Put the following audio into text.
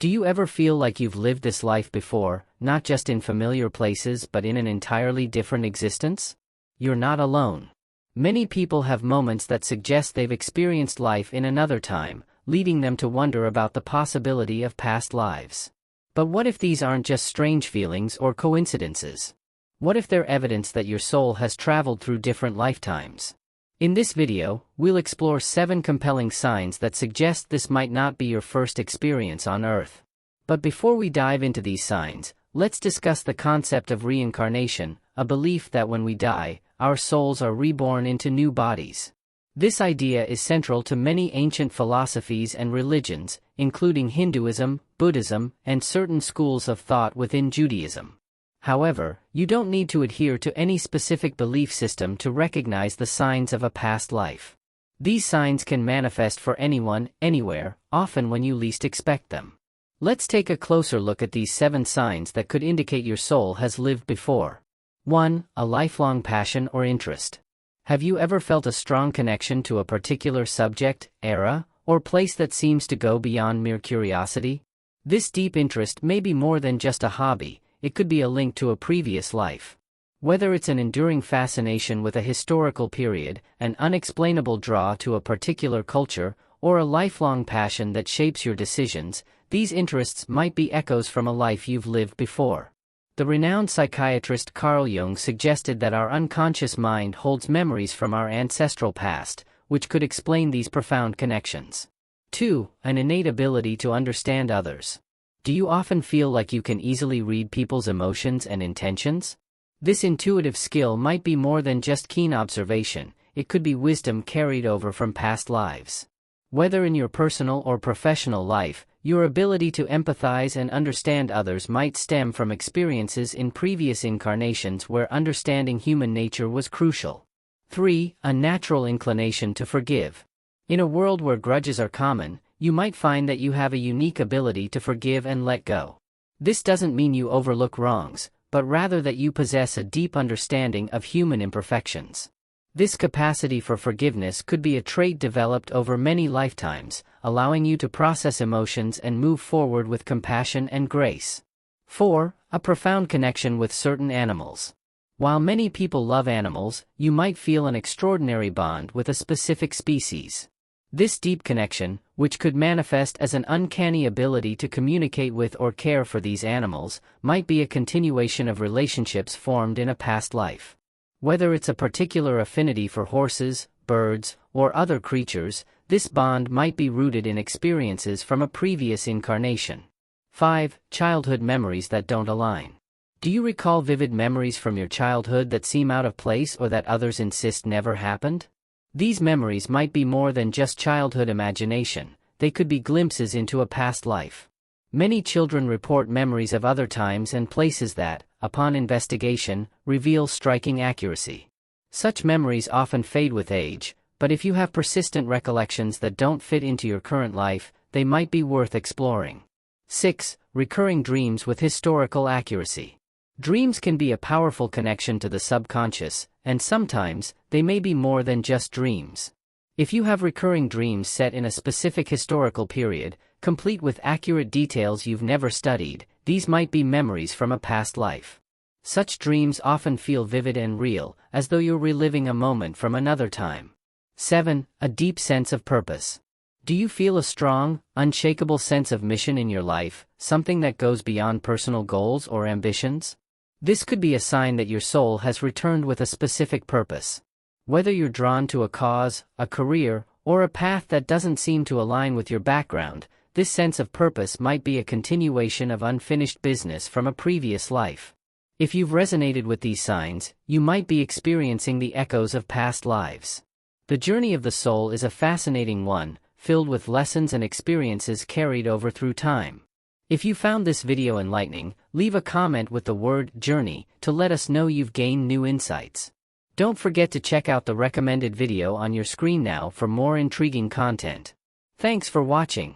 Do you ever feel like you've lived this life before, not just in familiar places but in an entirely different existence? You're not alone. Many people have moments that suggest they've experienced life in another time, leading them to wonder about the possibility of past lives. But what if these aren't just strange feelings or coincidences? What if they're evidence that your soul has traveled through different lifetimes? In this video, we'll explore 7 compelling signs that suggest this might not be your first experience on Earth. But before we dive into these signs, let's discuss the concept of reincarnation, a belief that when we die, our souls are reborn into new bodies. This idea is central to many ancient philosophies and religions, including Hinduism, Buddhism, and certain schools of thought within Judaism. However, you don't need to adhere to any specific belief system to recognize the signs of a past life. These signs can manifest for anyone, anywhere, often when you least expect them. Let's take a closer look at these 7 signs that could indicate your soul has lived before. 1. A lifelong passion or interest. Have you ever felt a strong connection to a particular subject, era, or place that seems to go beyond mere curiosity? This deep interest may be more than just a hobby. It could be a link to a previous life. Whether it's an enduring fascination with a historical period, an unexplainable draw to a particular culture, or a lifelong passion that shapes your decisions, these interests might be echoes from a life you've lived before. The renowned psychiatrist Carl Jung suggested that our unconscious mind holds memories from our ancestral past, which could explain these profound connections. 2. An innate ability to understand others. Do you often feel like you can easily read people's emotions and intentions? This intuitive skill might be more than just keen observation, it could be wisdom carried over from past lives. Whether in your personal or professional life, your ability to empathize and understand others might stem from experiences in previous incarnations where understanding human nature was crucial. 3. A natural inclination to forgive. In a world where grudges are common, you might find that you have a unique ability to forgive and let go. This doesn't mean you overlook wrongs, but rather that you possess a deep understanding of human imperfections. This capacity for forgiveness could be a trait developed over many lifetimes, allowing you to process emotions and move forward with compassion and grace. 4. A profound connection with certain animals. While many people love animals, you might feel an extraordinary bond with a specific species. This deep connection, which could manifest as an uncanny ability to communicate with or care for these animals, might be a continuation of relationships formed in a past life. Whether it's a particular affinity for horses, birds, or other creatures, this bond might be rooted in experiences from a previous incarnation. 5. Childhood memories that don't align. Do you recall vivid memories from your childhood that seem out of place or that others insist never happened? These memories might be more than just childhood imagination, they could be glimpses into a past life. Many children report memories of other times and places that, upon investigation, reveal striking accuracy. Such memories often fade with age, but if you have persistent recollections that don't fit into your current life, they might be worth exploring. 6. Recurring dreams with historical accuracy. Dreams can be a powerful connection to the subconscious, and sometimes, they may be more than just dreams. If you have recurring dreams set in a specific historical period, complete with accurate details you've never studied, these might be memories from a past life. Such dreams often feel vivid and real, as though you're reliving a moment from another time. 7. A deep sense of purpose. Do you feel a strong, unshakable sense of mission in your life, something that goes beyond personal goals or ambitions? This could be a sign that your soul has returned with a specific purpose. Whether you're drawn to a cause, a career, or a path that doesn't seem to align with your background, this sense of purpose might be a continuation of unfinished business from a previous life. If you've resonated with these signs, you might be experiencing the echoes of past lives. The journey of the soul is a fascinating one, filled with lessons and experiences carried over through time. If you found this video enlightening, leave a comment with the word "journey" to let us know you've gained new insights. Don't forget to check out the recommended video on your screen now for more intriguing content. Thanks for watching.